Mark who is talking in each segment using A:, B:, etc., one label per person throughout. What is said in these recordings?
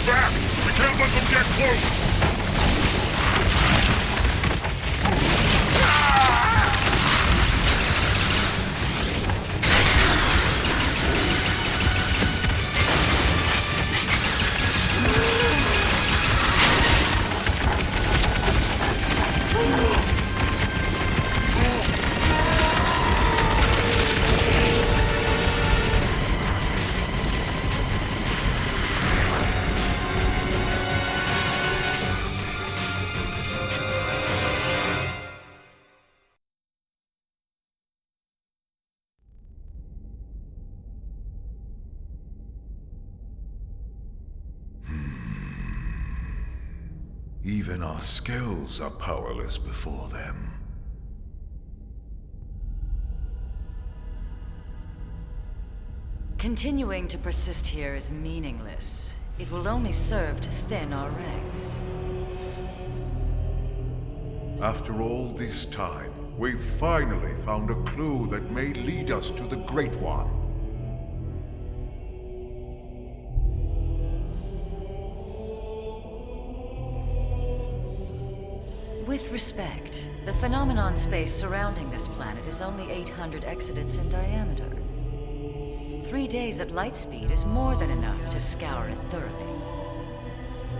A: back! We can't let them get close! Even our skills are powerless before them.
B: Continuing to persist here is meaningless. It will only serve to thin our ranks.
A: After all this time, we've finally found a clue that may lead us to the Great One.
B: With respect, the phenomenon space surrounding this planet is only 800 exodents in diameter. 3 days at light speed is more than enough to scour it thoroughly.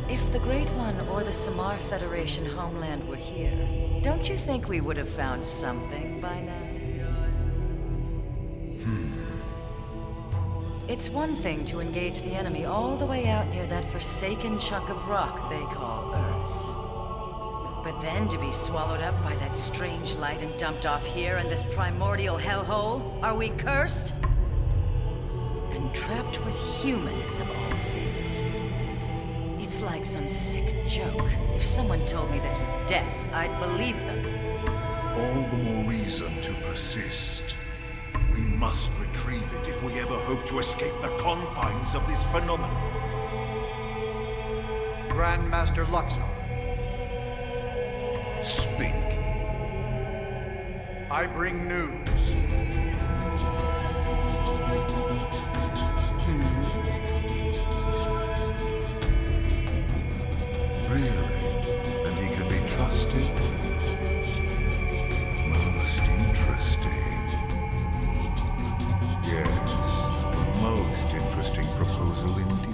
B: If the Great One or the Samar Federation homeland were here, don't you think we would have found something by now? It's one thing to engage the enemy all the way out near that forsaken chunk of rock they call Earth. But then to be swallowed up by that strange light and dumped off here in this primordial hellhole? Are we cursed? And trapped with humans of all things. It's like some sick joke. If someone told me this was death, I'd believe them.
A: All the more reason to persist. We must retrieve it if we ever hope to escape the confines of this phenomenon.
C: Grandmaster Luxor,
A: Speak.
C: I bring news.
A: Really? And he can be trusted? Most interesting. Yes, a most interesting proposal indeed.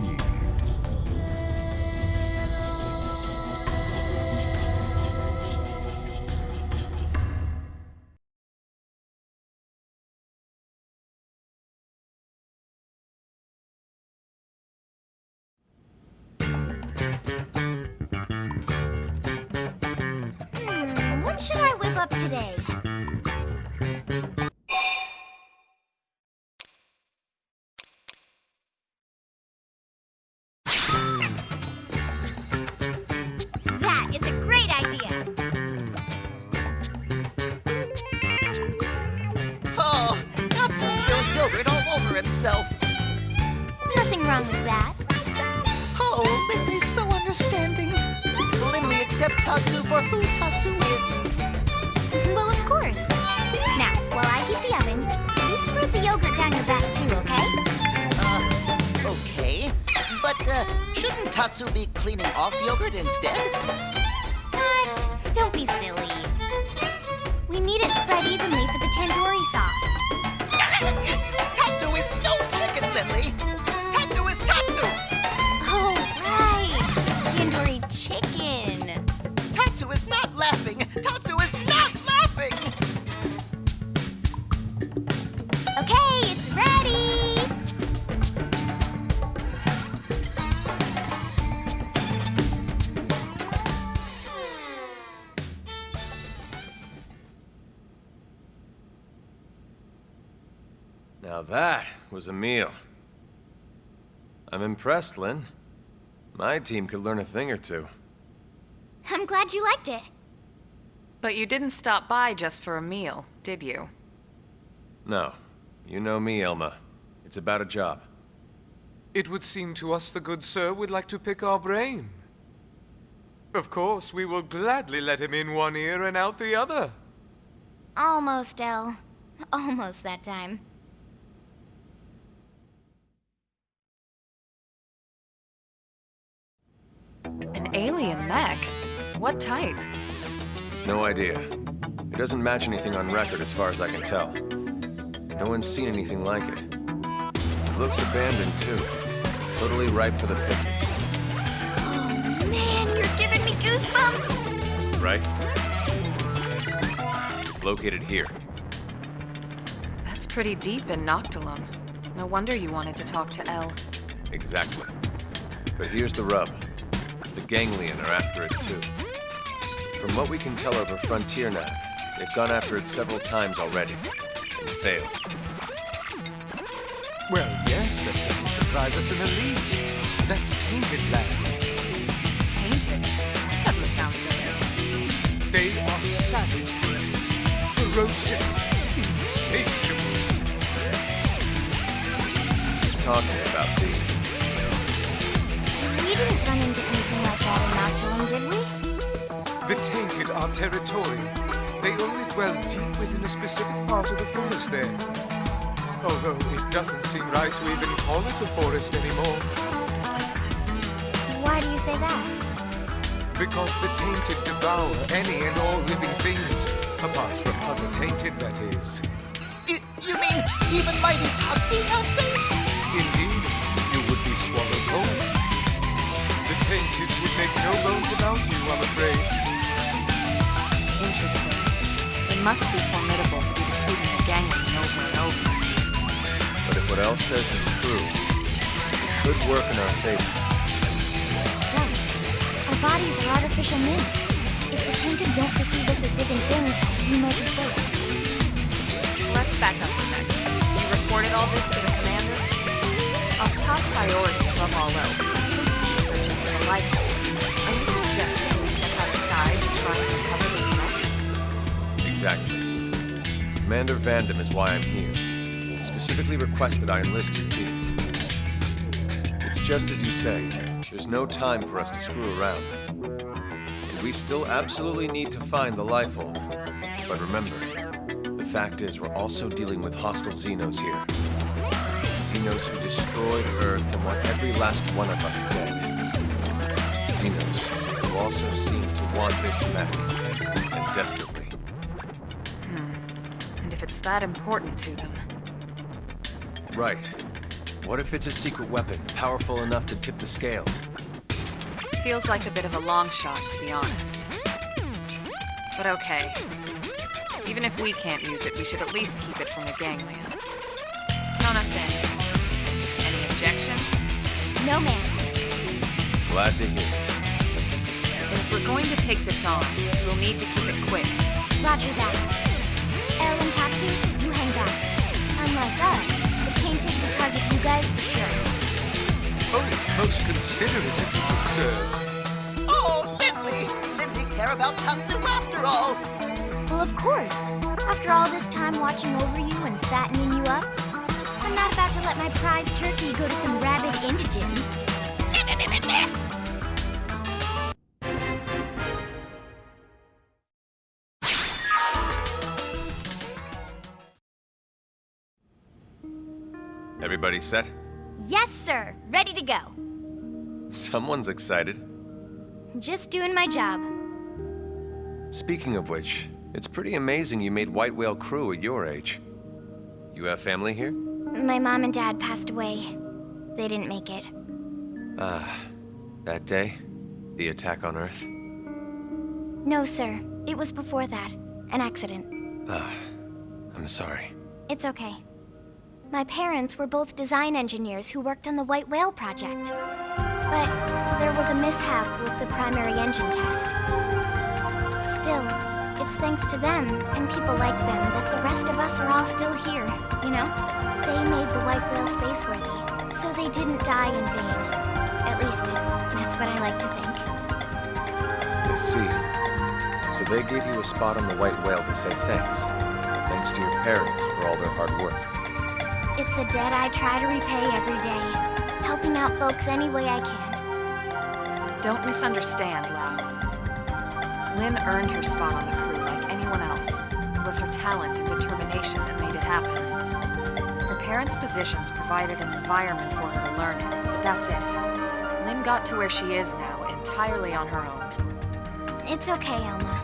D: What should I whip up today? That is a great idea!
E: Oh, Tatsu spilled yogurt all over himself.
D: Nothing wrong with that.
E: Oh, Linley's so understanding. Linley accept Tatsu for who Tatsu is.
D: Well, of course. Now, while I heat the oven, you spread the yogurt down your back too, okay?
E: Okay. But, shouldn't Tatsu be cleaning off yogurt instead?
D: What? Don't be silly. We need it spread evenly for the tandoori sauce.
E: Tatsu is no chicken, Linley. Tatsu is Tatsu.
D: Oh, right. It's tandoori chicken.
E: Tatsu is not laughing. Tatsu is not laughing.
D: Okay, it's ready.
F: Now that was a meal. I'm impressed, Lynn. My team could learn a thing or two.
D: I'm glad you liked it.
G: But you didn't stop by just for a meal, did you?
F: No. You know me, Elma. It's about a job.
H: It would seem to us the good sir would like to pick our brain. Of course, we will gladly let him in one ear and out the other.
D: Almost, Elle. Almost that time.
G: An alien mech? What type?
F: No idea. It doesn't match anything on record as far as I can tell. No one's seen anything like it. It looks abandoned, too. Totally ripe for the picking.
D: Oh man, you're giving me goosebumps!
F: Right? It's located here.
G: That's pretty deep in Noctilum. No wonder you wanted to talk to El.
F: Exactly. But here's the rub. The Ganglion are after it, too. From what we can tell over Frontier Nav, they've gone after it several times already, and failed.
H: Well, yes, that doesn't surprise us in the least. That's tainted land.
G: Tainted? That doesn't sound good.
H: They are savage beasts, ferocious, insatiable.
F: He's talking about these.
D: We didn't run into anything like that in Noctilum, did we?
H: The tainted are territorial. They only dwell deep within a specific part of the forest there. Although it doesn't seem right to even call it a forest anymore.
D: Why do you say that?
H: Because the tainted devour any and all living things, apart from other tainted, that is.
E: You mean even mighty Tatsu not safe?
H: Indeed, you would be swallowed whole. The tainted would make no bones about you, I'm afraid.
G: Interesting. It must be formidable to be defeating a Ganglion over and over.
F: But if what El says is true, it could work in our favor.
D: Right. Our bodies are artificial mints. If the tainted don't perceive us as living things, we might be safe.
G: Let's back up a sec. You reported all this to the commander? Our top priority, above all else, is supposed to be searching for the life form. Are you suggesting we set that aside to try and recover this mech?
F: Exactly. Commander Vandam is why I'm here. Specifically requested I enlist your team. It's just as you say. There's no time for us to screw around. And we still absolutely need to find the life hold. But remember, the fact is we're also dealing with hostile Xenos here. Xenos who destroyed Earth and want every last one of us dead. Xenos who also seem to want this mech, and desperately.
G: And if it's that important to them?
F: Right. What if it's a secret weapon, powerful enough to tip the scales?
G: Feels like a bit of a long shot, to be honest. But okay. Even if we can't use it, we should at least keep it from the Ganglion. Count us in. Any objections?
D: No, ma'am.
F: Glad to hear it.
G: But if we're going to take this on, we'll need to keep it quick.
D: Roger that. El and Tatsu, you hang back. Unlike us, the tainted will target you guys for sure.
H: Oh, most considerate of you, good sirs.
E: Oh, Lindley! Lindley care about Tatsu after all!
D: Well, of course. After all this time watching over you and fattening you up, I'm not about to let my prize turkey go to some rabid indigents.
F: Everybody set?
D: Yes, sir. Ready to go.
F: Someone's excited.
D: Just doing my job.
F: Speaking of which, it's pretty amazing you made White Whale crew at your age. You have family here?
D: My mom and dad passed away. They didn't make it.
F: That day? The attack on Earth?
D: No, sir. It was before that. An accident.
F: I'm sorry.
D: It's okay. My parents were both design engineers who worked on the White Whale project. But there was a mishap with the primary engine test. Still, it's thanks to them and people like them that the rest of us are all still here, you know? They made the White Whale spaceworthy, so they didn't die in vain. At least, that's what I like to think.
F: I see. So they gave you a spot on the White Whale to say thanks. Thanks to your parents for all their hard work.
D: It's a debt I try to repay every day, helping out folks any way I can.
G: Don't misunderstand, Lau. Lynn earned her spot on the crew like anyone else. It was her talent and determination that made it happen. Her parents' positions provided an environment for her to learn in, but that's it. Lynn got to where she is now entirely on her own.
D: It's okay, Elma.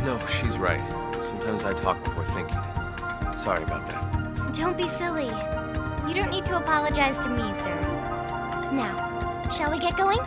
F: No, she's right. Sometimes I talk before thinking. Sorry about that.
D: Don't be silly. You don't need to apologize to me, sir. Now, shall we get going?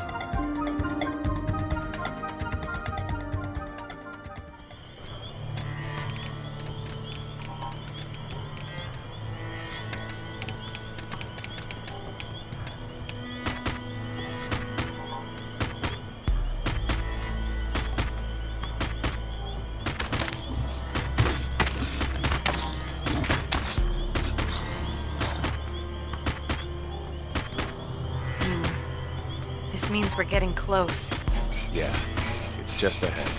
G: This means we're getting close.
F: Yeah, it's just ahead.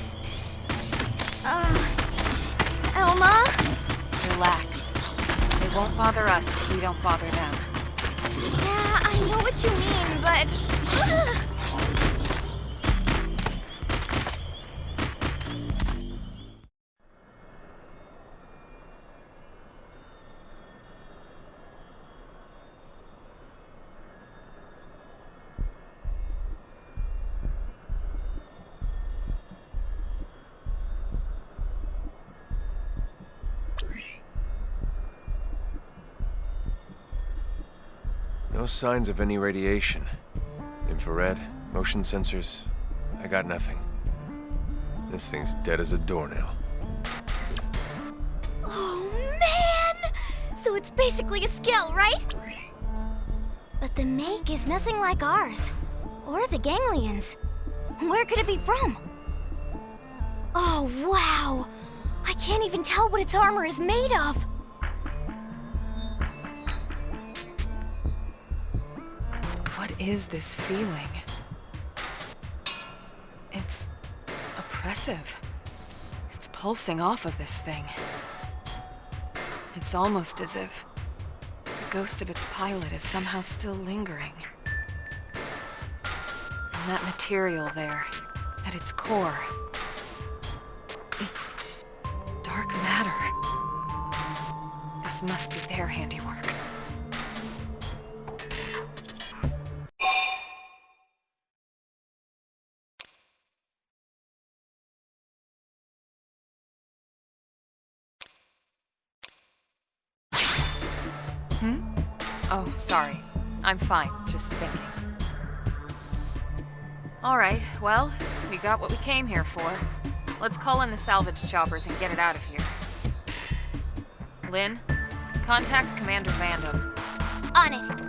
D: Elma?
G: Relax. They won't bother us if we don't bother them.
D: Yeah, I know what you mean, but...
F: No signs of any radiation. Infrared, motion sensors, I got nothing. This thing's dead as a doornail.
D: Oh, man! So it's basically a skill, right? But the make is nothing like ours. Or the Ganglions. Where could it be from? Oh, wow! I can't even tell what its armor is made of.
G: What is this feeling? It's oppressive. It's pulsing off of this thing. It's almost as if the ghost of its pilot is somehow still lingering. And that material there, at its core, it's dark matter. This must be their handiwork. Oh, sorry. I'm fine, just thinking. Alright, well, we got what we came here for. Let's call in the salvage choppers and get it out of here. Lynn, contact Commander Vandam.
D: On it.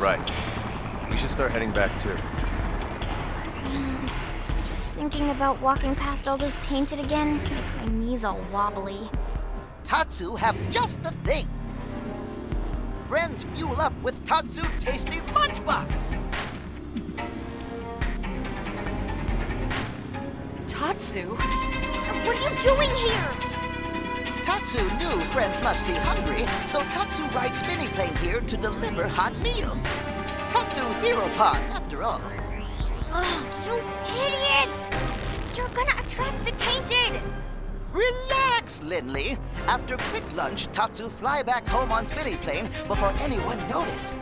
F: Right. We should start heading back too.
D: Just thinking about walking past all those tainted again makes my knees all wobbly.
E: Tatsu have just the thing. Friends fuel up with Tatsu Tasty Lunchbox.
G: Tatsu?
D: What are you doing here?
E: Tatsu knew friends must be hungry, so Tatsu rides spinny plane here to deliver hot meal. Tatsu Hero Pod, after all.
D: Oh, you idiots! You're gonna attract the tainted!
E: Relax, Lindley. After quick lunch, Tatsu fly back home on spinny plane before anyone notice.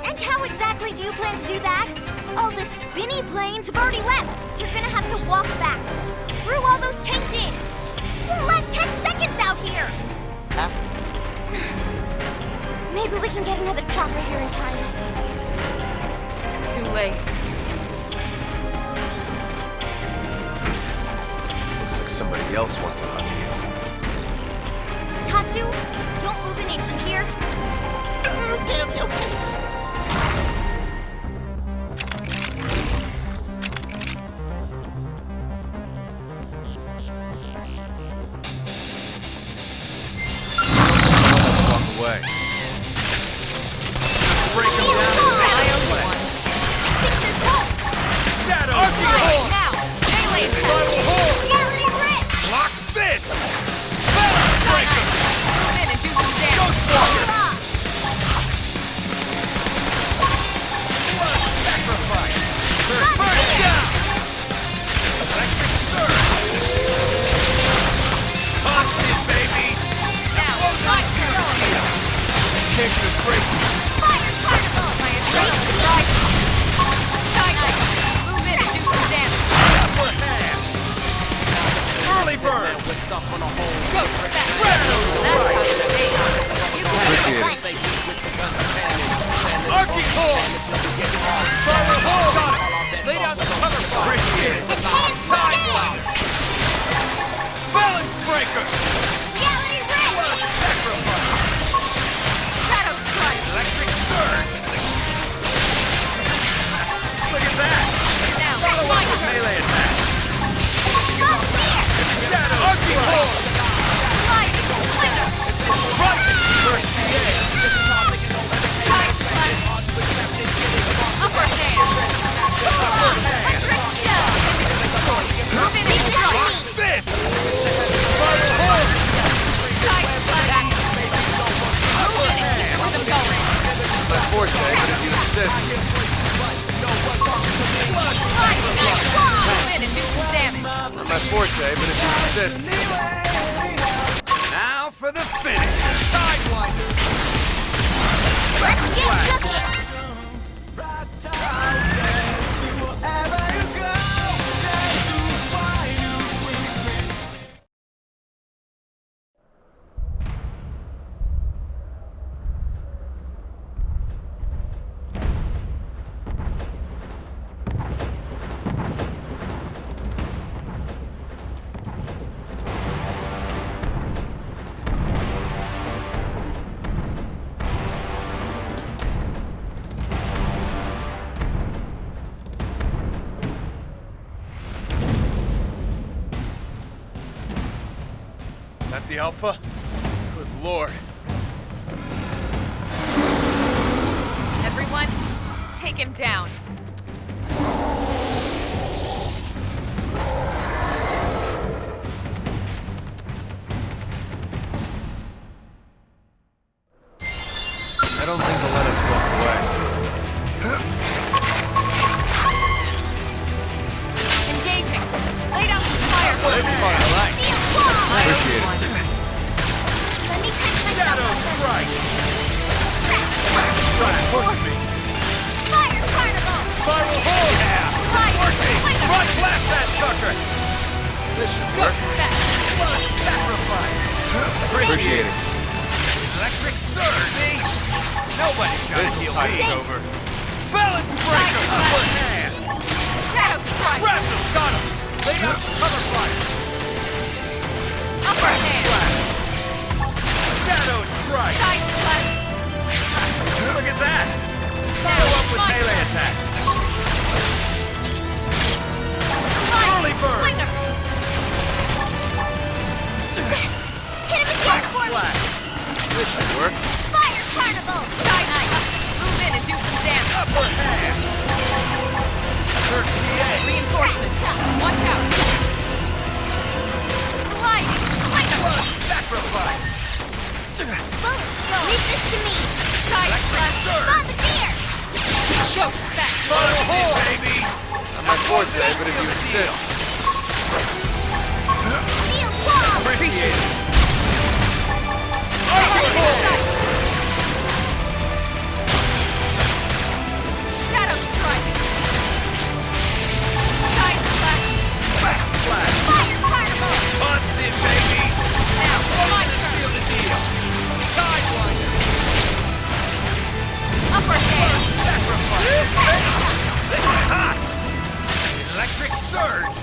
D: And how exactly do you plan to do that? All the spinny planes have already left. You're gonna have to walk back. Through all those tainted. You won't last 10 seconds out here.
E: Huh?
D: Maybe we can get another chopper here in time.
G: Too late.
F: Looks like somebody else wants a hot meal.
D: Tatsu, don't move an inch, you hear?
E: Okay.
F: Walk away.
C: Break them down.
G: Fire particle! My adrenaline rising! Sideways! Move in and do some damage!
I: Early bird! Let's stop on a hole.
G: Ghost back! That's how you stay. You can
F: Appreciate it.
I: Archy core! Fire hole! Got it! Lay down the cover fire! Appreciate it! Sideline! Balance breaker!
D: Reality Red!
I: Sacrifice!
G: Shadow strike!
I: Electric surge! Look at that!
G: Now,
I: Follow up
G: my
I: with
G: turn!
I: melee attack!
D: Up here!
I: Shadow! Archy core!
G: Sliding! Slinger!
I: Rushing! First PA!
G: Side slash! Upper hand! Electric shell! Into destroy! Move in and strike!
I: Fist! Fire hole!
G: Side slash! Move in and keep them going!
F: It's my forte, but if you insist.
G: Sliding! Move in and do some damage!
F: Not my forte, but if you insist.
I: Now for the finish! Sidewinder!
D: Let's get cooking!
F: That the Alpha? Good lord.
G: Everyone, take him down.
F: I don't think they'll let us walk away.
G: Engaging. Lay down some fire.
F: This part I like. Appreciate it.
D: Let me catch myself
I: Shadow
D: up first.
I: strike!
D: Crash!
I: Push me!
D: Fire Carnival!
I: Spiral hole! Yeah!
G: Slide.
I: Working!
G: Slinger.
I: Run blast that sucker!
F: This should work.
G: Ghost back.
I: Blood sacrifice!
F: Appreciate it.
I: Electric surge! See? Nobody's gonna
F: This'll
I: kill
F: tide
I: me.
F: us over.
I: Balance breaker!
G: Side
I: Upper
G: slash.
I: hand!
G: Shadow strike.
I: Grab him! Got him! Lay down some cover fire!
G: Upper hand.
I: Shadow strike!
G: Side slash.
I: Look at that!
G: Now,
I: Follow up with
G: my
I: melee
G: turn.
I: attack!
G: Sliding.
I: Early bird.
G: Slinger.
D: Yes! Hit him again
I: Back
D: for me!
I: slash!
F: This should work.
D: Fire Carnival!
G: Side knife. Move in and do some damage.
I: Upper hand! Search PA!
G: Reinforcements. Watch out. Sliding. Slinger.
I: Blood sacrifice!
D: Leave this to me!
G: Side slash.
D: Bombardier!
G: Ghost back.
I: Spiral hole, baby!
F: Not my forte, but if you insist.
D: Shield wall!
I: Appreciate it!
G: Shadow strike. Side slash.
I: Back slash!
D: Fire Carnival!
I: Busted, baby!
G: Now, my turn.
I: Seal the deal! Sidewinder!
G: Upper hand.
I: Sacrifice! This is hot! Electric surge!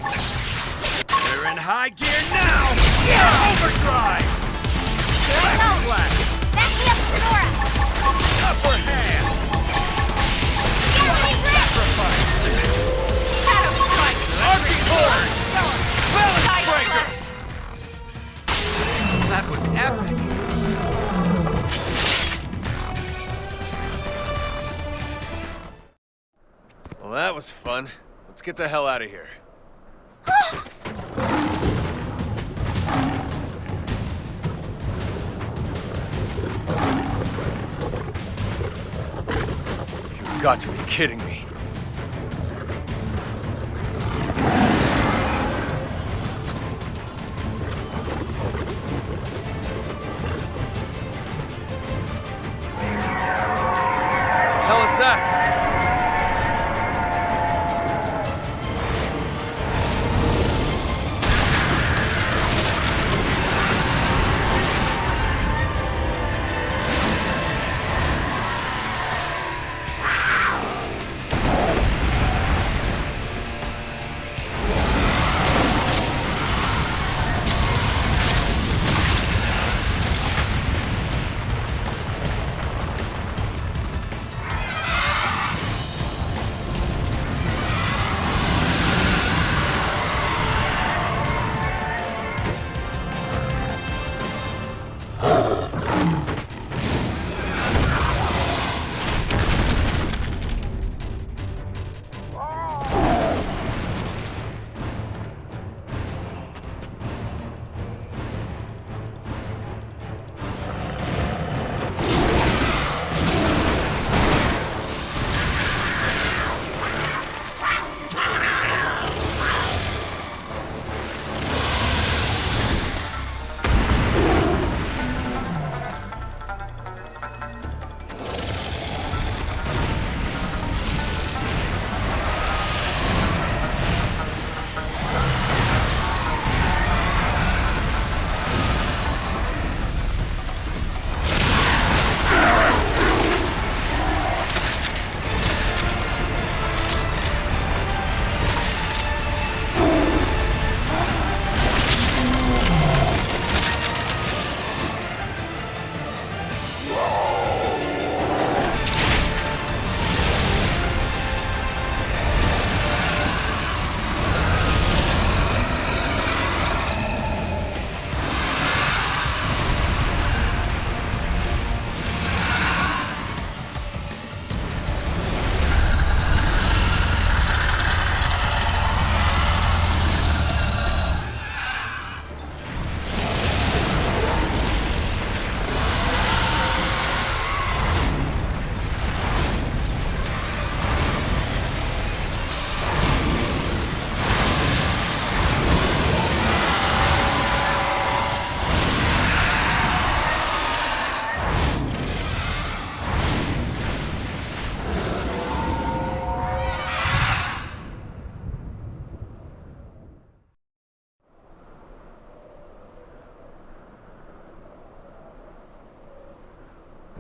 I: We're in high gear now! Overdrive! Back slash!
D: Back me up, Sonora!
I: Upper hand!
D: Reality Red!
I: Sacrifice!
G: Shadow strike.
I: Archy cord! Balance
G: Side
I: breaker!
G: slash.
I: That was epic!
F: Well, that was fun. Let's get the hell out of here. You've got to be kidding me.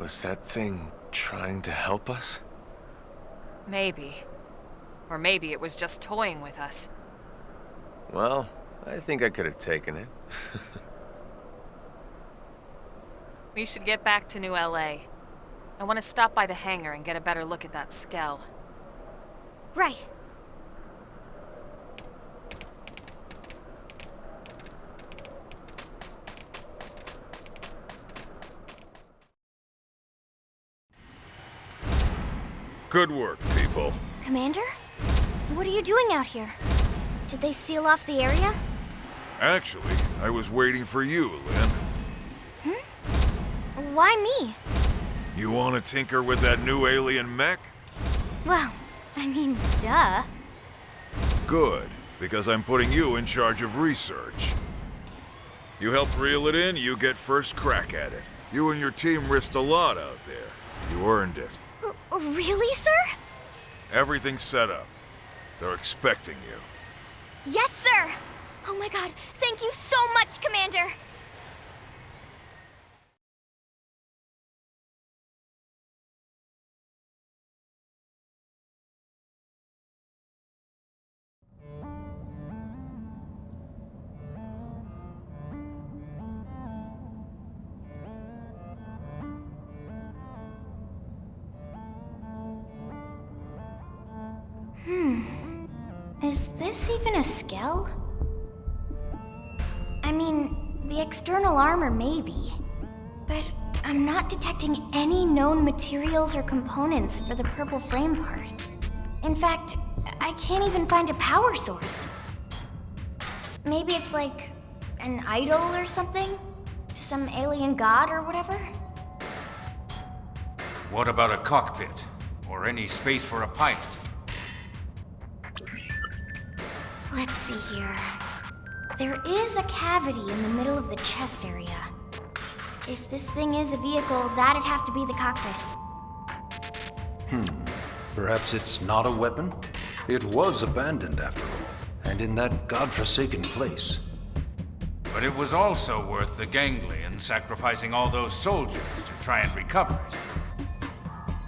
F: Was that thing trying to help us?
G: Maybe. Or maybe it was just toying with us.
F: Well, I think I could have taken it.
G: We should get back to New LA. I want to stop by the hangar and get a better look at that Skell.
D: Right.
A: Good work, people.
D: Commander? What are you doing out here? Did they seal off the area?
A: Actually, I was waiting for you, Lynn.
D: Why me?
A: You want to tinker with that new alien mech?
D: Well, I mean, duh.
A: Good, because I'm putting you in charge of research. You help reel it in, you get first crack at it. You and your team risked a lot out there. You earned it.
D: Really, sir?
A: Everything's set up. They're expecting you.
D: Yes, sir! Oh my god, thank you so much, Commander! Is this even a Skell? I mean, the external armor maybe, but I'm not detecting any known materials or components for the purple frame part. In fact, I can't even find a power source. Maybe it's like an idol or something? To some alien god or whatever?
I: What about a cockpit? Or any space for a pilot?
D: Let's see here. There is a cavity in the middle of the chest area. If this thing is a vehicle, that'd have to be the cockpit.
J: Perhaps it's not a weapon? It was abandoned after all, and in that godforsaken place.
I: But it was also worth the Ganglion sacrificing all those soldiers to try and recover it.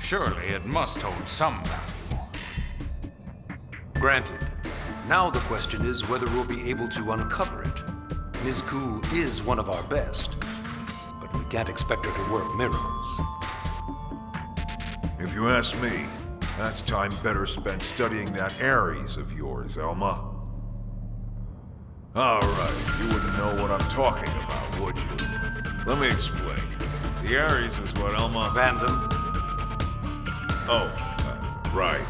I: Surely it must hold some value.
J: Granted. Now the question is whether we'll be able to uncover it. Ms. Koo is one of our best, but we can't expect her to work miracles.
A: If you ask me, that's time better spent studying that Ares of yours, Elma. All right, you wouldn't know what I'm talking about, would you? Let me explain. The Ares is what Elma...
J: Vandam?
A: Oh, right.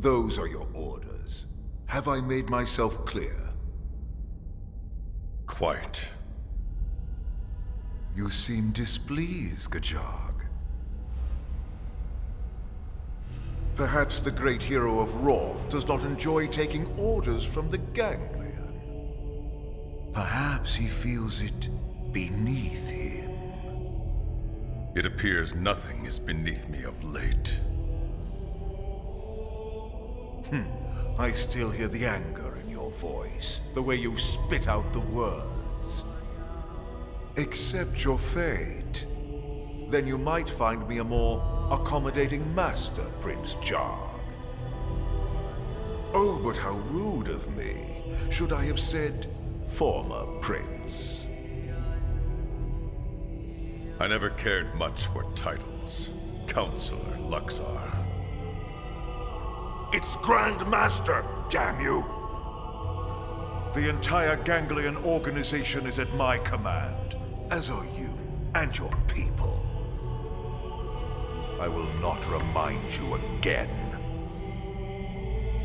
A: Those are your orders. Have I made myself clear?
K: Quite.
A: You seem displeased, Gajag. Perhaps the great hero of Roth does not enjoy taking orders from the Ganglion. Perhaps he feels it beneath him.
K: It appears nothing is beneath me of late.
A: I still hear the anger in your voice, the way you spit out the words. Accept your fate. Then you might find me a more accommodating master, Prince Jog. Oh, but how rude of me. Should I have said former prince?
K: I never cared much for titles. Counselor Luxar.
A: It's Grand Master, damn you! The entire Ganglion organization is at my command, as are you and your people. I will not remind you again.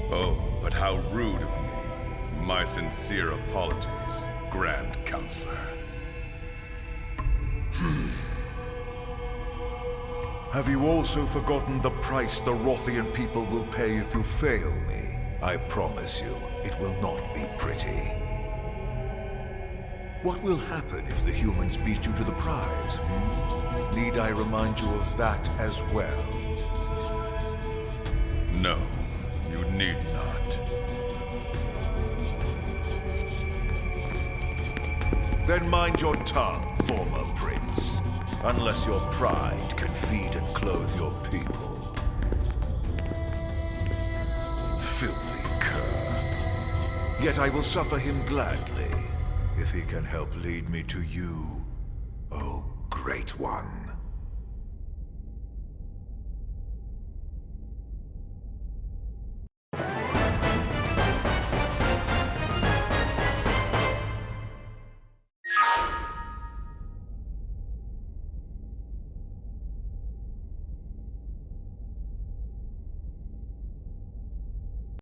K: Oh, but how rude of me. My sincere apologies. Grand Counselor.
A: Have you also forgotten the price the Rothian people will pay if you fail me? I promise you, it will not be pretty. What will happen if the humans beat you to the prize? Need I remind you of that as well?
K: No, you need not.
A: Then mind your tongue, former prince. Unless your pride can feed and clothe your people. Filthy cur. Yet I will suffer him gladly, if he can help lead me to you, oh great one.